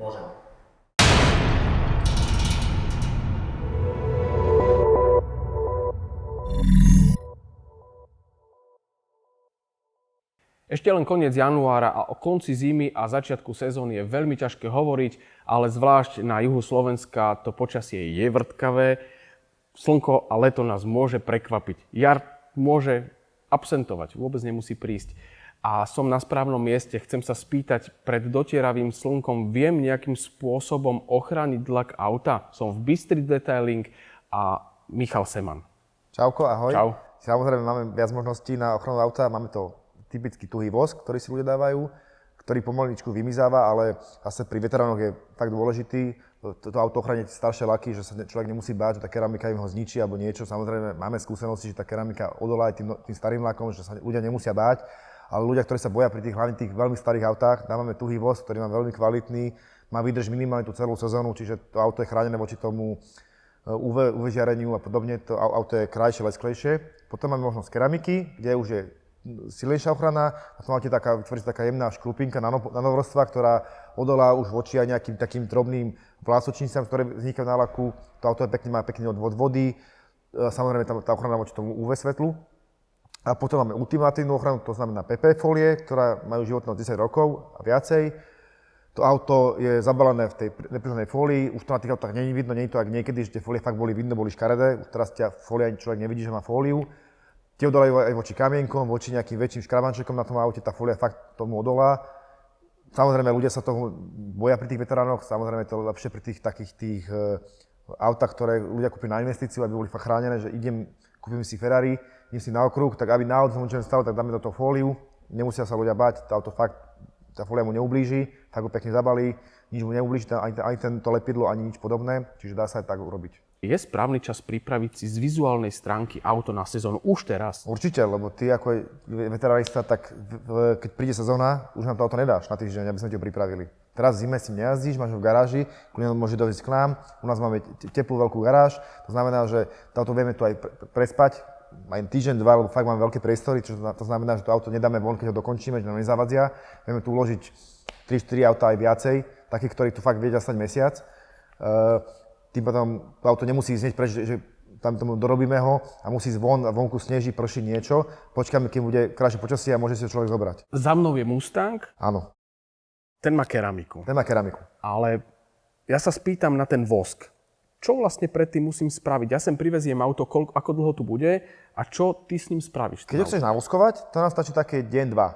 Môžem. Ešte len koniec januára a o konci zimy a začiatku sezóny je veľmi ťažké hovoriť, ale zvlášť na juhu Slovenska to počasie je vrtkavé. Slnko a leto nás môže prekvapiť. Jar môže absentovať, vôbec nemusí prísť. A som na správnom mieste, chcem sa spýtať, pred dotieravým slnkom viem nejakým spôsobom ochrániť lak auta? Som v Bystrit Detailing a Michal Seman. Čauko, ahoj. Čau. Samozrejme máme viac možností na ochranu auta, máme to typický tuhý vosk, ktorý si ľudia dávajú, ktorý pomaličku vymizáva, ale zase pri veteránoch je tak dôležitý toto auto ochrániť staršie laky, že sa človek nemusí báť, že tá keramika im ho zničí alebo niečo. Samozrejme máme skúsenosti, že tá keramika odolá aj tým starým lakom, že sa ľudia nemusia báť, ale ľudia, ktorí sa boja pri tých hlavne tých veľmi starých autách, dávame tuhý vosk, ktorý má veľmi kvalitný, má vydrž minimálne tú celú sezónu, čiže to auto je chránené voči tomu UV žiareniu a podobne, to auto je krajšie, lesklejšie. Potom máme možnosť keramiky, kde už je silnejšia ochrana, a to máte vytvorí taká jemná škrupinka nanovrstva, ktorá odolá už voči aj nejakým takým drobným vlásočnicám, ktoré vznikajú na laku. To auto má pekný odvod vody, samozrejme tá ochrana voči tomu UV svetlu. A potom máme ultimatívnu ochranu, to znamená PP folie, ktorá majú životnosť 10 rokov a viacej. To auto je zabalené v tej neprírodnej fólii, už to na tých autách nie je vidno, nie je to ako niekedy, že tie fólie fakt boli vidno, boli škaredé, už teraz tia fólia ani človek nevidí, že má fóliu. Tie odolajú aj voči kamienkom, voči nejakým väčším škrabančekom na tom aute, tá fólia fakt tomu odolá. Samozrejme, ľudia sa toho boja pri tých veteránoch, samozrejme to je lepšie pri tých takých tých autách, ktoré ľudia kúpili na investíciu, aby boli fakt chránené, že kúpim si Ferrari, idem si na okruh, tak aby náhodou som stalo, tak dáme do toho fóliu, nemusia sa ľudia báť, to auto fakt, tá fólia mu neublíži, tak ho pekne zabalí, nič mu neublíži, ani to lepidlo, ani nič podobné, čiže dá sa aj tak urobiť. Je správny čas pripraviť si z vizuálnej stránky auto na sezónu už teraz? Určite, lebo ty ako veteránista, tak keď príde sezóna, už nám to auto nedáš na týždeň, aby sme ti ho pripravili. Teraz v zime si nejazdíš, máš ho v garáži, kľudne môže dojsť k nám, u nás máme teplú veľkú garáž, to znamená, že to auto vieme tu aj prespať, aj týždeň, dva, lebo fakt máme veľké priestory, čo to znamená, že to auto nedáme von, keď ho dokončíme, že nám nezavadzia. Vieme tu uložiť 3-4 auta aj viacej, takých, ktorí tu fakt vedia stať mesiac. Tým potom to auto nemusí ísť preč, že tam tomu dorobíme ho a musí ísť von a vonku sneží, prší niečo. Počkáme, kým bude krajšie počasie a môže si ho človek zobrať. Za mnou je Mustang. Áno. Ten má keramiku. Ten má keramiku. Ale ja sa spýtam na ten vosk. Čo vlastne predtým musím spraviť? Ja sem priveziem auto, ako dlho tu bude a čo ty s ním spravíš? Keď ho chceš navoskovať, to nám stačí také deň, dva.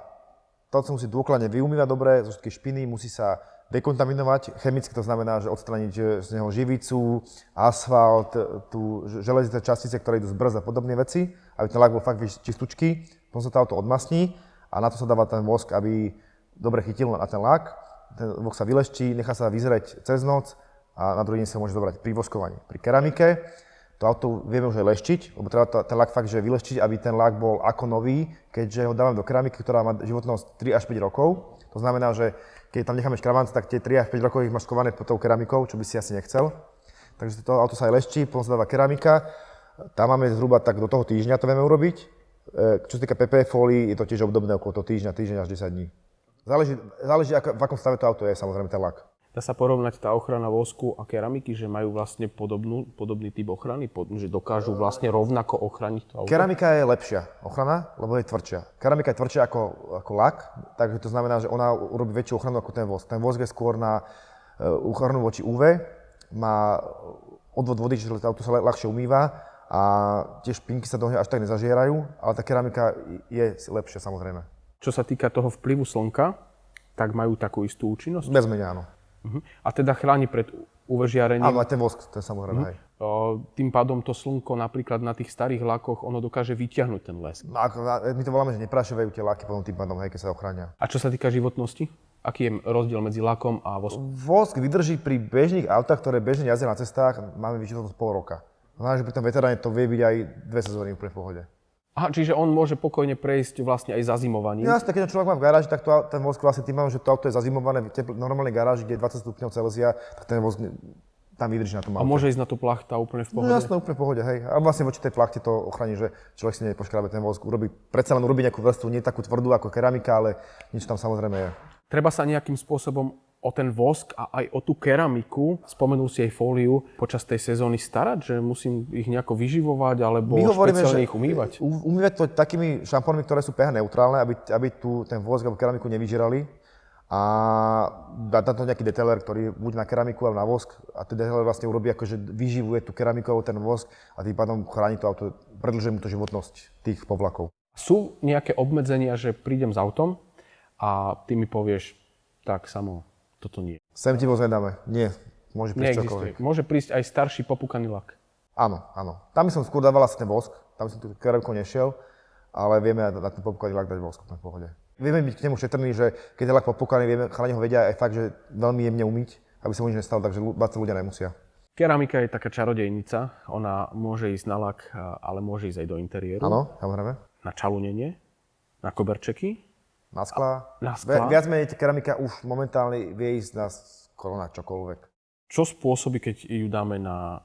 To sa musí dôkladne vyumývať dobre, zo všetky špiny, musí sa dekontaminovať chemicky, to znamená, že odstrániť z neho živicu, asfalt, tú železité častice, ktoré idú z brzd a podobné veci, aby ten lak bol fakt čistúčky, potom sa to auto odmasní a na to sa dáva ten vosk, aby dobre chytil na ten lak. Ten vosk sa vyleščí, nechá sa vyzrieť cez noc a na druhý deň sa môže zobrať pri voskovaní. Pri keramike to auto vieme už aj leštiť, lebo treba ten lak fakt že vyleščiť, aby ten lak bol ako nový, keďže ho dávame do keramiky, ktorá má životnosť 3 až 5 rokov. To znamená, že keď tam necháme škrabance, tak tie 3 až 5 rokov ich máš skované pod tou keramikou, čo by si asi nechcel. Takže to auto sa aj leští, potom sa dáva keramika. Tam máme zhruba tak do toho týždňa to vieme urobiť. Čo sa týka PP fólií, je to tiež obdobné okolo toho týždeň až 10 dní. Záleží v akom stave to auto je, samozrejme ten lak. Dá sa porovnať tá ochrana vosku a keramiky, že majú vlastne podobný typ ochrany, že dokážu vlastne rovnako ochrániť to auto? Keramika je lepšia ochrana, lebo je tvrdšia. Keramika je tvrdšia ako lak, takže to znamená, že ona urobí väčšiu ochranu ako ten vosk. Ten vosk je skôr na ochranu voči UV, má odvod vody, čiže to auto sa ľahšie umýva a tie špinky sa do neho až tak nezažierajú, ale tá keramika je lepšia samozrejme. Čo sa týka toho vplyvu slnka, tak majú takú istú účinnosť? Bez menej áno. A teda chráni pred UV žiarením? Áno, aj ten vosk, ten samozrejme, hej. Tým pádom to slnko napríklad na tých starých lakoch, ono dokáže vyťahnuť ten lesk. No, my to voláme, že nepraševajú tie laky potom tým pádom, hej, keď sa ochránia. A čo sa týka životnosti? Aký je rozdiel medzi lakom a voskom? Vosk vydrží pri bežných autách, ktoré bežne jazdia na cestách, máme životnosť pol roka. Znamená, že pri tom veteráne to vie byť aj 2 sezóny úplne v pohode. Aha, čiže on môže pokojne prejsť vlastne aj zazimovaním. Jasne, keď človek má v garáži, tak ten vosk vlastne tým mám, že to auto je zazimované v normálnej garáži, kde je 20 stupňov Celzia, tak ten vosk tam vydrží na tom aute. A môže ísť na to plachta úplne v pohode? No jasne, úplne v pohode, hej. A vlastne voči tej plachte to ochráni, že človek si nepoškrábe ten vosk, predsa len urobí nejakú vrstvu, nie takú tvrdú ako keramika, ale niečo tam samozrejme je. Treba sa nejakým spôsobom o ten vosk a aj o tú keramiku, spomenul si aj fóliu, počas tej sezóny starať, že musím ich nejako vyživovať alebo špeciálne ich umývať? Umývať to takými šampónmi, ktoré sú pH neutrálne, aby ten vosk alebo keramiku nevyžerali. A dá tam to nejaký detailer, ktorý buď na keramiku alebo na vosk a ten detailer vlastne urobí akože vyživuje tú keramiku alebo ten vosk a tým pádom chráni to auto, predĺžuje mu to životnosť tých povlakov. Sú nejaké obmedzenia, že prídem s autom a ty mi povieš, tak samo, toto nie. Sem ti voz nedáme. Nie. Môže prísť čokoľvek. Môže prísť aj starší popúkaný lak. Áno, áno. Tam by som skôr dával asi ten vosk, tam som tu keramikou nešiel, ale vieme na ten popúkaný lak dať vosk v pohode. Vieme byť k nemu šetrní, že keď je lak popúkaný, chalani ho vedia aj fakt, že veľmi jemne umyť, aby sa mu nič nestalo, takže báť sa ľudia nemusia. Keramika je taká čarodejnica, ona môže ísť na lak, ale môže ísť aj do interiéru. Áno, samozrejme. Na čalunenie, na koberčeky. Na sklá. Na sklá. Viac menej keramika už momentálne vie ísť na skoro na čokoľvek. Čo spôsobí, keď ju dáme na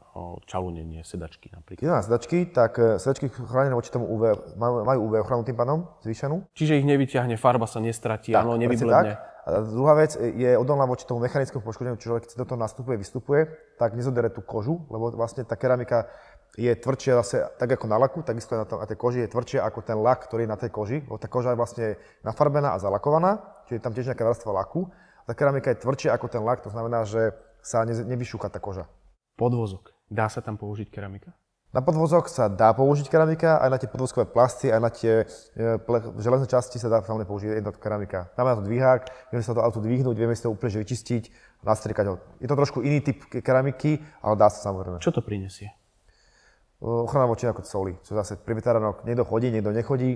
čalunenie, sedačky napríklad? Keď na sedačky, tak sedačky chránené voči tomu UV, majú UV ochranu tým pádom zvýšenú. Čiže ich nevyťahne, farba sa nestratí, áno, nevybledne. A druhá vec je odolná voči tomu mechanickému poškodeniu, čiže keď do toho nastupuje, vystupuje, tak nezodere tú kožu, lebo vlastne tá keramika je tvrdšia zase tak ako na laku, takisto na tej koži je tvrdšia ako ten lak, ktorý je na tej koži. Lebo tá koža je vlastne nafarbená a zalakovaná, čiže je tam tiež nejaká vrstva laku. Tá keramika je tvrdšia ako ten lak, to znamená, že sa nevyšúka tá koža. Podvozok. Dá sa tam použiť keramika? Na podvozok sa dá použiť keramika, aj na tie podvozkové plasty, aj na tie železné časti sa dá samozrejme použiť jedna keramika. Máme na to dvíhák, vieme sa to auto dvihnúť, vieme si to úplne vyčistiť, nastriekať ho. Je to trošku iný typ keramiky, ale dá sa samozrejme. Čo to prinesie? Ochrana voči ako soli, čo zase pri veteránoch niekto chodí, niekto nechodí.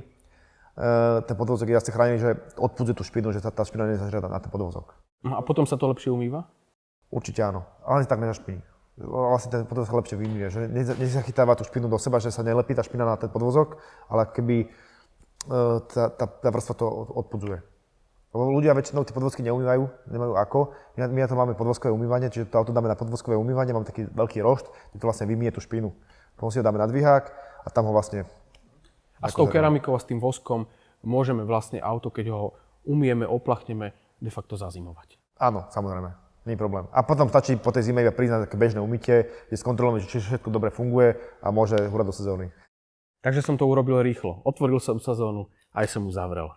Ten podvozok je zase chránený, že odpudzuje tú špinu, že tá špina nezažrie na ten podvozok. No a potom sa to lepšie umýva? Určite áno, ale tak nezašpiní. Vlastne ten podvozok sa lepšie vymýva, že nezachytáva tú špinu do seba, že sa nelepí tá špina na ten podvozok, ale keby tá vrstva to odpudzuje. Lebo ľudia väčšinou tie podvozky neumývajú, nemajú ako. My na to máme podvozkové umývanie, čiže to auto dáme na podvozkové umývanie, máme taký veľký rošt, kde to vlastne vymýje tú špinu. Potom si ho dáme na dvíhák a tam ho vlastne... A s tou keramikou a s tým voskom môžeme vlastne auto, keď ho umieme, oplachneme, de facto zazimovať. Áno, samozrejme. Nie je problém. A potom stačí po tej zime iba prísť na také bežné umytie, kde skontrolujeme, či všetko dobre funguje a môže hurať do sezóny. Takže som to urobil rýchlo. Otvoril som sezónu a aj som ju zavrel.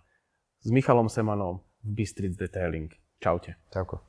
S Michalom Semanom v Bystric Detailing. Čaute. Čauko.